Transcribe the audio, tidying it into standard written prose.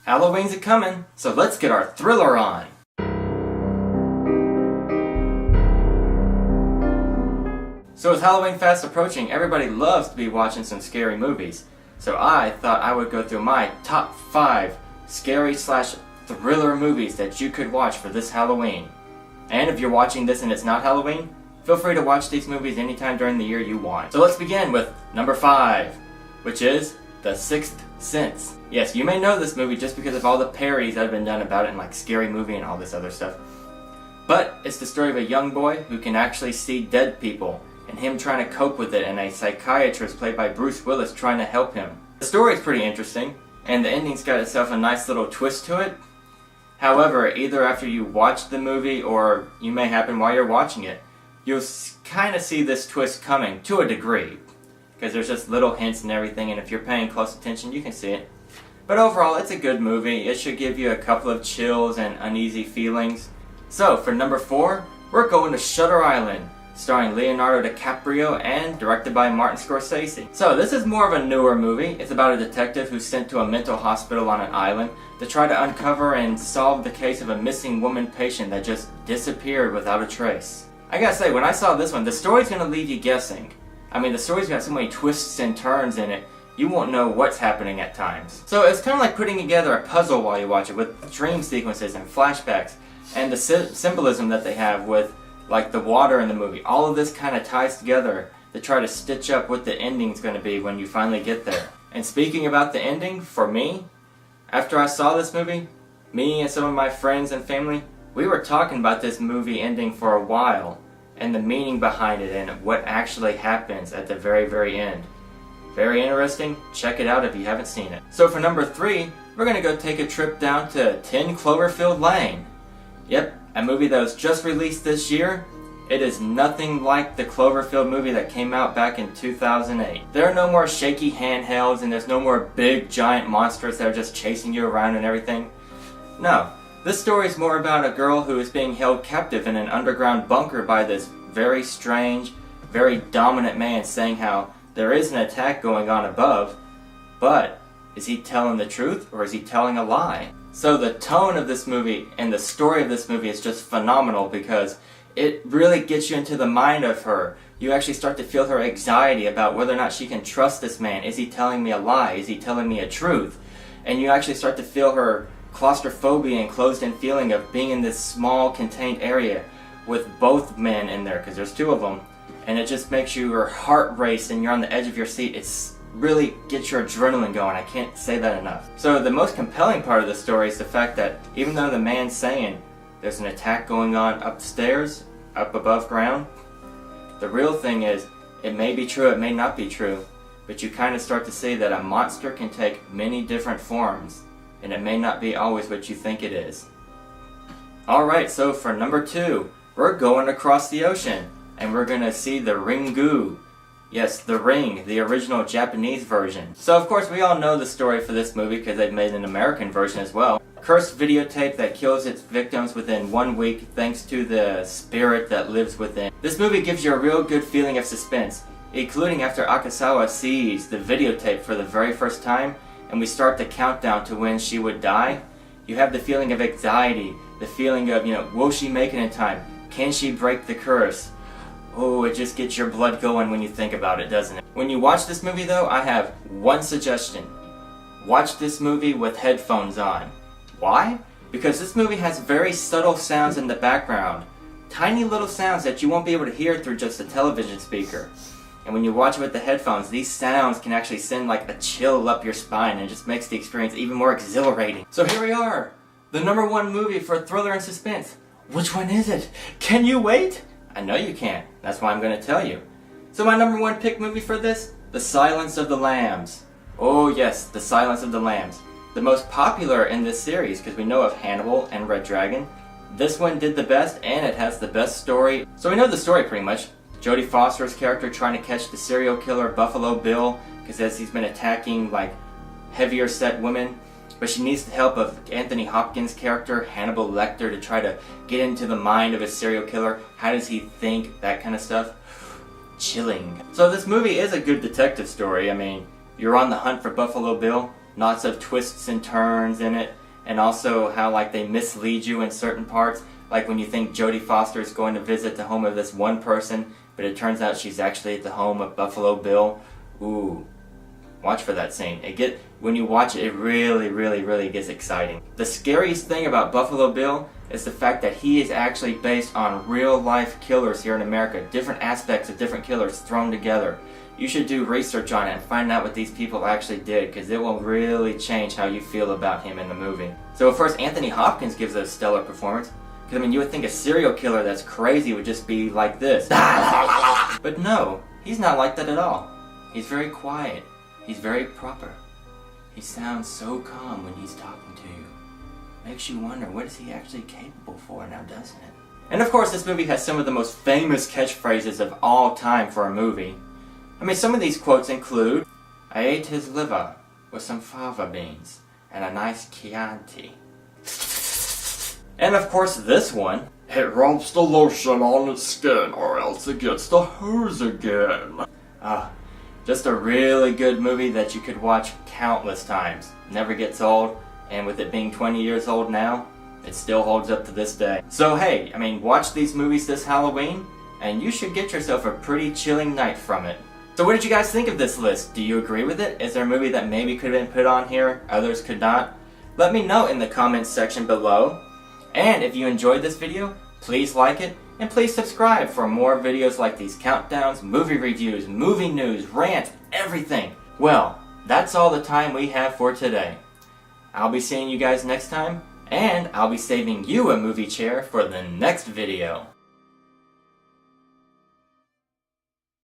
Halloween's a-comin', so let's get our thriller on! So with Halloween fast approaching, everybody loves to be watching some scary movies. So I thought I would go through my top 5 scary/thriller movies that you could watch for this Halloween. And if you're watching this and it's not Halloween, feel free to watch these movies anytime during the year you want. So let's begin with number 5, which is The Sixth Sense. Yes, you may know this movie just because of all the parodies that have been done about it in like Scary Movie and all this other stuff. But it's the story of a young boy who can actually see dead people, and him trying to cope with it, and a psychiatrist played by Bruce Willis trying to help him. The story's pretty interesting, and the ending's got itself a nice little twist to it. However, either after you watch the movie, or you may happen while you're watching it, you'll kind of see this twist coming, to a degree. Because there's just little hints and everything, and if you're paying close attention, you can see it. But overall, it's a good movie. It should give you a couple of chills and uneasy feelings. So, for number 4, we're going to Shutter Island, starring Leonardo DiCaprio and directed by Martin Scorsese. So, this is more of a newer movie. It's about a detective who's sent to a mental hospital on an island to try to uncover and solve the case of a missing woman patient that just disappeared without a trace. I gotta say, when I saw this one, the story's gonna leave you guessing. I mean, the story's got so many twists and turns in it, you won't know what's happening at times. So it's kind of like putting together a puzzle while you watch it, with dream sequences and flashbacks, and the symbolism that they have with, like, the water in the movie. All of this kind of ties together to try to stitch up what the ending's going to be when you finally get there. And speaking about the ending, for me, after I saw this movie, me and some of my friends and family, we were talking about this movie ending for a while, and the meaning behind it and what actually happens at the very, very end. Very interesting. Check it out if you haven't seen it. So for number 3, we're going to go take a trip down to 10 Cloverfield Lane. Yep, a movie that was just released this year. It is nothing like the Cloverfield movie that came out back in 2008. There are no more shaky handhelds, and there's no more big giant monsters that are just chasing you around and everything. No. This story is more about a girl who is being held captive in an underground bunker by this very strange, very dominant man, saying how there is an attack going on above, but is he telling the truth or is he telling a lie? So the tone of this movie and the story of this movie is just phenomenal because it really gets you into the mind of her. You actually start to feel her anxiety about whether or not she can trust this man. Is he telling me a lie? Is he telling me a truth? And you actually start to feel her claustrophobia and closed-in feeling of being in this small, contained area with both men in there, because there's 2 of them, and it just makes your heart race and you're on the edge of your seat. It's really gets your adrenaline going. I can't say that enough. So the most compelling part of the story is the fact that even though the man's saying there's an attack going on upstairs, up above ground, the real thing is, it may be true, it may not be true, but you kind of start to see that a monster can take many different forms, and it may not be always what you think it is. Alright, so for number 2, we're going across the ocean, and we're going to see The Ringu. Yes, The Ring, the original Japanese version. So of course we all know the story for this movie because they've made an American version as well. Cursed videotape that kills its victims within 1 week thanks to the spirit that lives within. This movie gives you a real good feeling of suspense, including after Akasawa sees the videotape for the very first time, and we start the countdown to when she would die. You have the feeling of anxiety, the feeling of, will she make it in time? Can she break the curse? Oh, it just gets your blood going when you think about it, doesn't it? When you watch this movie though, I have one suggestion. Watch this movie with headphones on. Why? Because this movie has very subtle sounds in the background. Tiny little sounds that you won't be able to hear through just a television speaker. And when you watch it with the headphones, these sounds can actually send like a chill up your spine, and it just makes the experience even more exhilarating. So here we are, the number 1 movie for thriller and suspense. Which one is it? Can you wait? I know you can't. That's why I'm going to tell you. So my number 1 pick movie for this? The Silence of the Lambs. Oh yes, The Silence of the Lambs. The most popular in this series, because we know of Hannibal and Red Dragon. This one did the best, and it has the best story. So we know the story pretty much. Jodie Foster's character trying to catch the serial killer Buffalo Bill, because as he's been attacking like heavier set women, but she needs the help of Anthony Hopkins' character Hannibal Lecter to try to get into the mind of a serial killer. How does he think? That kind of stuff. Chilling. So this movie is a good detective story. I mean, you're on the hunt for Buffalo Bill. lots of twists and turns in it, and also how like they mislead you in certain parts, like when you think Jodie Foster is going to visit the home of this one person, but it turns out she's actually at the home of Buffalo Bill. Ooh, watch for that scene. When you watch it, it really gets exciting. The scariest thing about Buffalo Bill is the fact that he is actually based on real life killers here in America, different aspects of different killers thrown together. You should do research on it and find out what these people actually did, because it will really change how you feel about him in the movie. So of course Anthony Hopkins gives a stellar performance, because I mean you would think a serial killer that's crazy would just be like this. But no, he's not like that at all. He's very quiet. He's very proper. He sounds so calm when he's talking to you. Makes you wonder, what is he actually capable for now, doesn't it? And of course this movie has some of the most famous catchphrases of all time for a movie. I mean, some of these quotes include, "I ate his liver with some fava beans and a nice Chianti." And of course this one, "It rubs the lotion on its skin or else it gets the hose again." Just a really good movie that you could watch countless times. Never gets old, and with it being 20 years old now, it still holds up to this day. So hey, I mean, watch these movies this Halloween, and you should get yourself a pretty chilling night from it. So what did you guys think of this list? Do you agree with it? Is there a movie that maybe could have been put on here, others could not? Let me know in the comments section below. And if you enjoyed this video, please like it, and please subscribe for more videos like these countdowns, movie reviews, movie news, rants, everything. Well, that's all the time we have for today. I'll be seeing you guys next time, and I'll be saving you a movie chair for the next video.